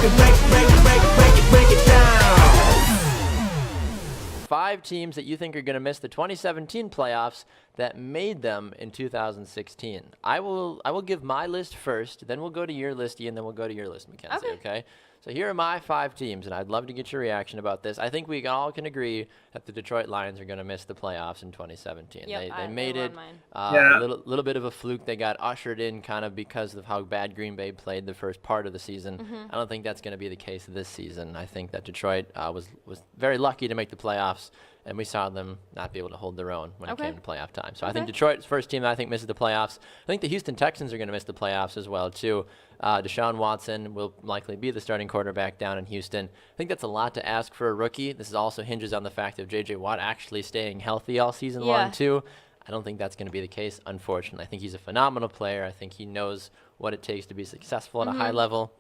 Break it down. 5 teams that you think are going to miss the 2017 playoffs that made them in 2016. I will give my list first, then we'll go to your list, Ian, then we'll go to your list, McKenzie, okay? So here are my 5 teams, and I'd love to get your reaction about this. I think we all can agree that the Detroit Lions are going to miss the playoffs in 2017. Yep, They made it Yeah. a little bit of a fluke. They got ushered in kind of because of how bad Green Bay played the first part of the season. I don't think that's going to be the case this season. I think that Detroit was very lucky to make the playoffs, and we saw them not be able to hold their own when it came to playoff time. So I think Detroit's first team that I think misses the playoffs. I think the Houston Texans are going to miss the playoffs as well, too. Deshaun Watson will likely be the starting quarterback down in Houston. I think that's a lot to ask for a rookie. This also hinges on the fact of J.J. Watt actually staying healthy all season long, too. I don't think that's going to be the case, unfortunately. I think he's a phenomenal player. I think he knows what it takes to be successful at a high level.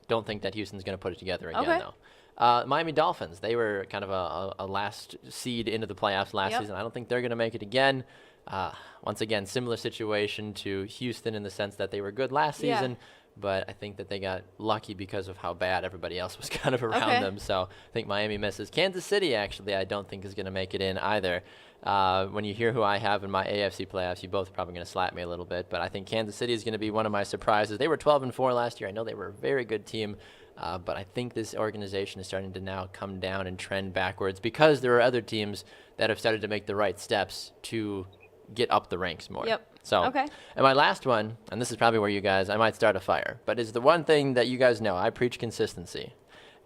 Don't think that Houston's going to put it together again, though. Miami Dolphins, they were kind of a last seed into the playoffs last season. I don't think they're going to make it again. Once again, similar situation to Houston in the sense that they were good last season, but I think that they got lucky because of how bad everybody else was kind of around them. So I think Miami misses. Kansas City, actually, I don't think is going to make it in either. When you hear who I have in my AFC playoffs, you both are probably going to slap me a little bit, but I think Kansas City is going to be one of my surprises. They were 12-4 last year. I know they were a very good team. But I think this organization is starting to now come down and trend backwards because there are other teams that have started to make the right steps to get up the ranks more. So, and my last one, and this is probably where you guys, I might start a fire, but is the one thing that you guys know, I preach consistency,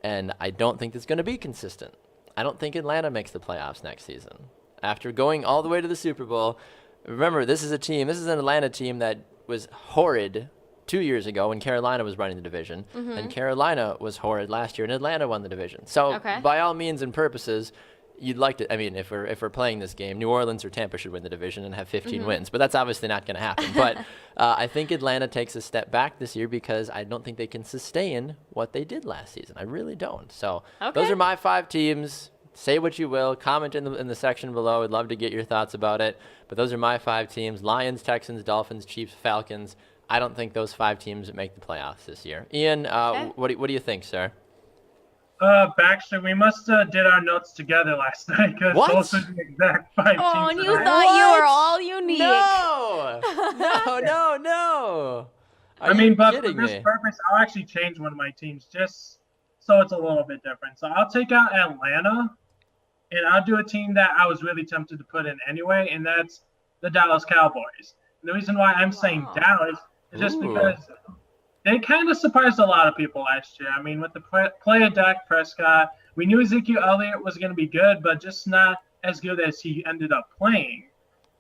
and I don't think it's going to be consistent. I don't think Atlanta makes the playoffs next season. After going all the way to the Super Bowl, remember, this is an Atlanta team that was horrid 2 years ago when Carolina was running the division, and Carolina was horrid last year, and Atlanta won the division. So by all means and purposes, you'd like to, I mean, if we're playing this game, New Orleans or Tampa should win the division and have 15 wins, but that's obviously not going to happen. But I think Atlanta takes a step back this year because I don't think they can sustain what they did last season. I really don't. So those are my 5 teams. Say what you will. Comment in the section below. I'd love to get your thoughts about it. But those are my 5 teams: Lions, Texans, Dolphins, Chiefs, Falcons. I don't think those 5 teams make the playoffs this year. Ian, what do you think, sir? Baxter, we must have did our notes together last night because those are the exact 5 teams. Oh, and you thought you were all unique. No. I mean, but for this purpose, I'll actually change one of my teams just so it's a little bit different. So I'll take out Atlanta, and I'll do a team that I was really tempted to put in anyway, and that's the Dallas Cowboys. And the reason why I'm saying Dallas is just because they kind of surprised a lot of people last year. I mean, with the play of Dak Prescott, we knew Ezekiel Elliott was going to be good, but just not as good as he ended up playing.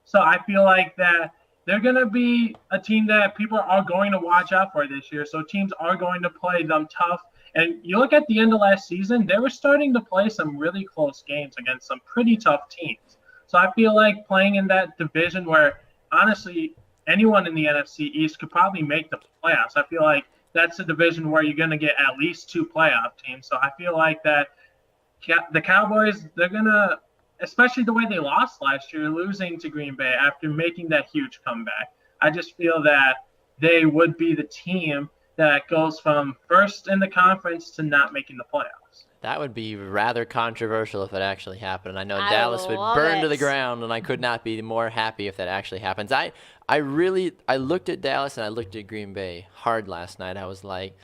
So I feel like that they're going to be a team that people are going to watch out for this year. So teams are going to play them tough. And you look at the end of last season, they were starting to play some really close games against some pretty tough teams. So I feel like playing in that division where, honestly, anyone in the NFC East could probably make the playoffs. I feel like that's a division where you're going to get at least 2 playoff teams. So I feel like that the Cowboys, they're going to, especially the way they lost last year, losing to Green Bay after making that huge comeback. I just feel that they would be the team that goes from first in the conference to not making the playoffs. That would be rather controversial if it actually happened. I know Dallas would burn to the ground, and I could not be more happy if that actually happens. I looked at Dallas and I looked at Green Bay hard last night. I was like,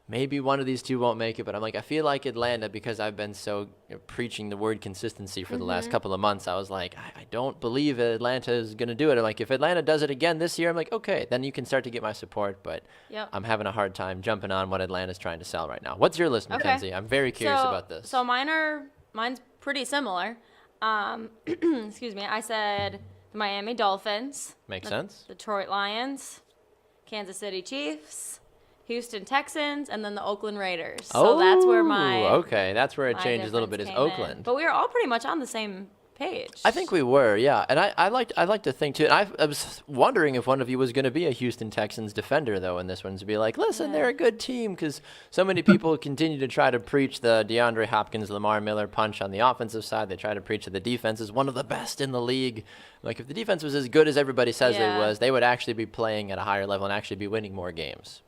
maybe one of these two won't make it, but I'm like, I feel like Atlanta, because I've been so preaching the word consistency for the last couple of months, I was like, I don't believe Atlanta is going to do it. I'm like, if Atlanta does it again this year, I'm like, okay, then you can start to get my support, but I'm having a hard time jumping on what Atlanta's trying to sell right now. What's your list, McKenzie? I'm very curious about this. So mine's pretty similar. Excuse me. I said the Miami Dolphins. Makes sense. Detroit Lions, Kansas City Chiefs, Houston Texans, and then the Oakland Raiders. So that's where that's where it changes a little bit, is Oakland. But we were all pretty much on the same page. I think we were, yeah. And I like to think too. And I was wondering if one of you was going to be a Houston Texans defender though in this one, to be like, listen, they're a good team, because so many people continue to try to preach the DeAndre Hopkins, Lamar Miller punch on the offensive side. They try to preach that the defense is one of the best in the league. Like, if the defense was as good as everybody says it was, they would actually be playing at a higher level and actually be winning more games.